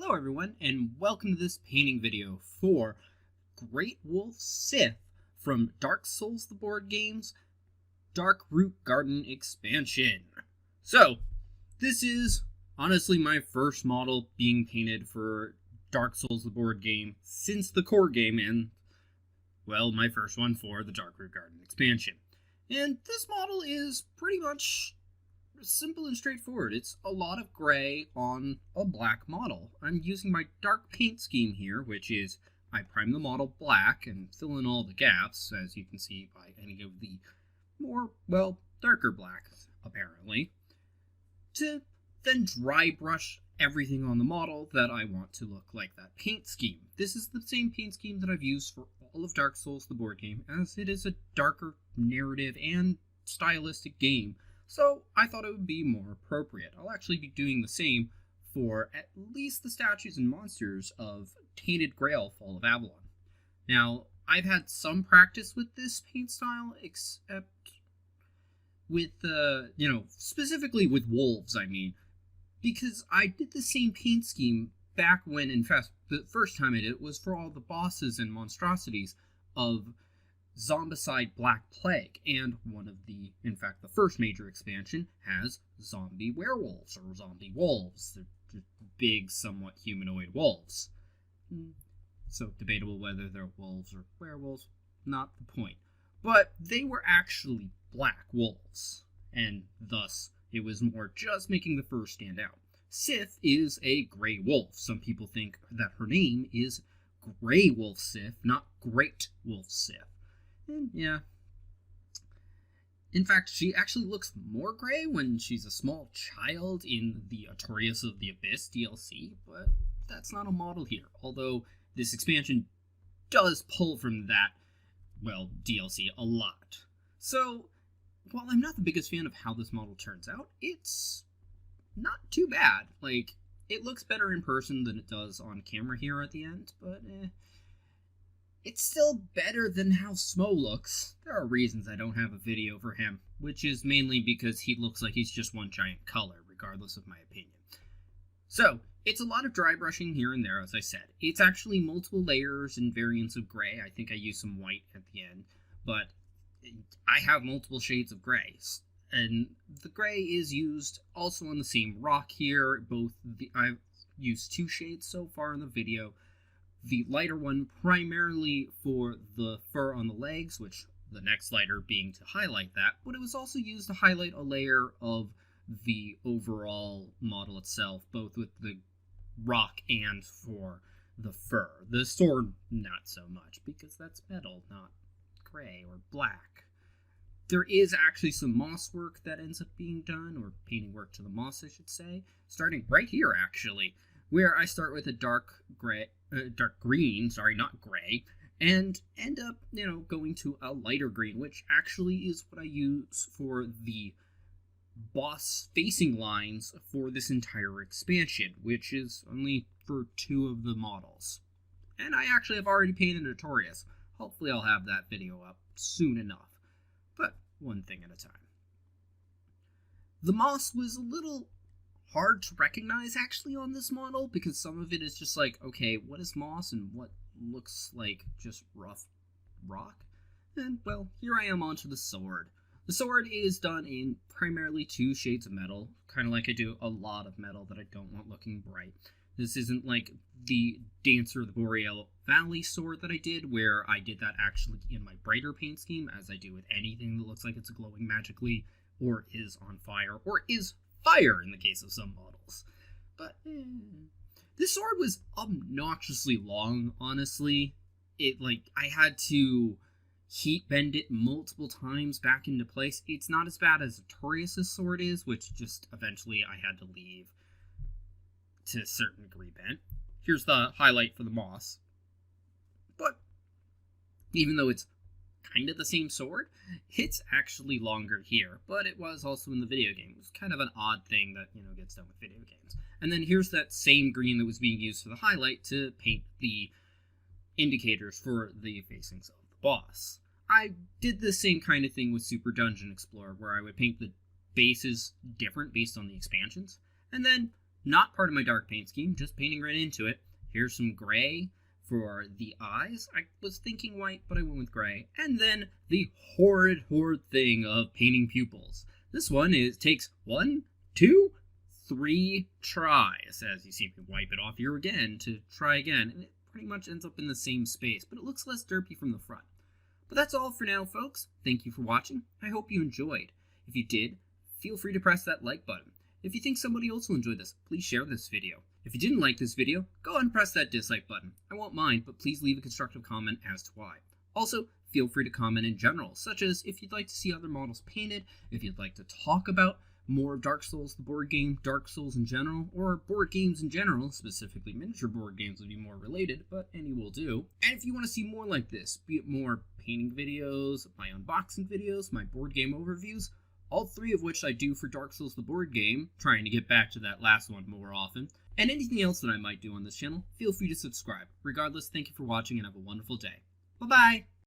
Hello everyone, and welcome to this painting video for Great Wolf Sif from Dark Souls the board game's Darkroot Garden expansion. So, this is honestly my first model being painted for Dark Souls the board game since the core game, and, well, my first one for the Darkroot Garden expansion. And this model is pretty much simple and straightforward. It's a lot of gray on a black model. I'm using my dark paint scheme here, which is I prime the model black and fill in all the gaps, as you can see by any of the more, well, darker blacks, apparently, to then dry brush everything on the model that I want to look like that paint scheme. This is the same paint scheme that I've used for all of Dark Souls the board game, as it is a darker narrative and stylistic game. So I thought it would be more appropriate. I'll actually be doing the same for at least the statues and monsters of Tainted Grail Fall of Avalon. Now, I've had some practice with this paint style, except with, specifically with wolves, I mean, because I did the same paint scheme back when, in fact, the first time I did it was for all the bosses and monstrosities of Zombicide Black Plague, and one of the, in fact, the first major expansion has zombie werewolves, or zombie wolves. They're just big, somewhat humanoid wolves. So, debatable whether they're wolves or werewolves, not the point. But they were actually black wolves, and thus it was more just making the fur stand out. Sif is a gray wolf. Some people think that her name is Grey Wolf Sif, not Great Wolf Sif. And yeah. In fact, she actually looks more gray when she's a small child in the Artorias of the Abyss DLC, but that's not a model here, although this expansion does pull from that, well, DLC a lot. So, while I'm not the biggest fan of how this model turns out, it's not too bad. Like, it looks better in person than it does on camera here at the end, but it's still better than how Smo looks. There are reasons I don't have a video for him, which is mainly because he looks like he's just one giant color, regardless of my opinion. So, it's a lot of dry brushing here and there, as I said. It's actually multiple layers and variants of gray. I think I used some white at the end, but I have multiple shades of grays. And the gray is used also on the same rock here. I've used two shades so far in the video. The lighter one primarily for the fur on the legs, which the next lighter being to highlight that, but it was also used to highlight a layer of the overall model itself, both with the rock and for the fur. The sword, not so much, because that's metal, not gray or black. There is actually some moss work that ends up being done, or painting work to the moss, I should say, starting right here, actually, where I start with a dark green, not gray, and end up, going to a lighter green, which actually is what I use for the boss facing lines for this entire expansion, which is only for two of the models. And I actually have already painted Artorias. Hopefully I'll have that video up soon enough, but one thing at a time. The moss was a little hard to recognize actually on this model, because some of it is just like, okay, what is moss and what looks like just rough rock? And, well, here I am onto the sword. The sword is done in primarily two shades of metal, kind of like I do a lot of metal that I don't want looking bright. This isn't like the Dancer of the Boreal Valley sword that I did, where I did that actually in my brighter paint scheme, as I do with anything that looks like it's glowing magically, or is on fire, or is fire in the case of some models. But this sword was obnoxiously long, honestly. I had to heat bend it multiple times back into place. It's not as bad as Artorias' sword is, which just eventually I had to leave to a certain degree bent. Here's the highlight for the moss. But even though it's kind of the same sword, it's actually longer here, but it was also in the video game. It was kind of an odd thing that, gets done with video games. And then here's that same green that was being used for the highlight to paint the indicators for the facings of the boss. I did the same kind of thing with Super Dungeon Explorer, where I would paint the bases different based on the expansions, and then Not part of my dark paint scheme, just painting right into it. Here's some gray for the eyes. I was thinking white, but I went with gray. And then the horrid thing of painting pupils. This one takes 1, 2, 3 tries. As you see me wipe it off here again to try again. And it pretty much ends up in the same space, but it looks less derpy from the front. But that's all for now, folks. Thank you for watching. I hope you enjoyed. If you did, feel free to press that like button. If you think somebody else will enjoy this, please share this video. If you didn't like this video, go ahead and press that dislike button. I won't mind, but please leave a constructive comment as to why. Also, feel free to comment in general, such as if you'd like to see other models painted, if you'd like to talk about more Dark Souls, the board game, Dark Souls in general, or board games in general, specifically miniature board games would be more related, but any will do. And if you want to see more like this, be it more painting videos, my unboxing videos, my board game overviews, all 3 of which I do for Dark Souls the board game, trying to get back to that last one more often, and anything else that I might do on this channel, feel free to subscribe. Regardless, thank you for watching and have a wonderful day. Bye-bye!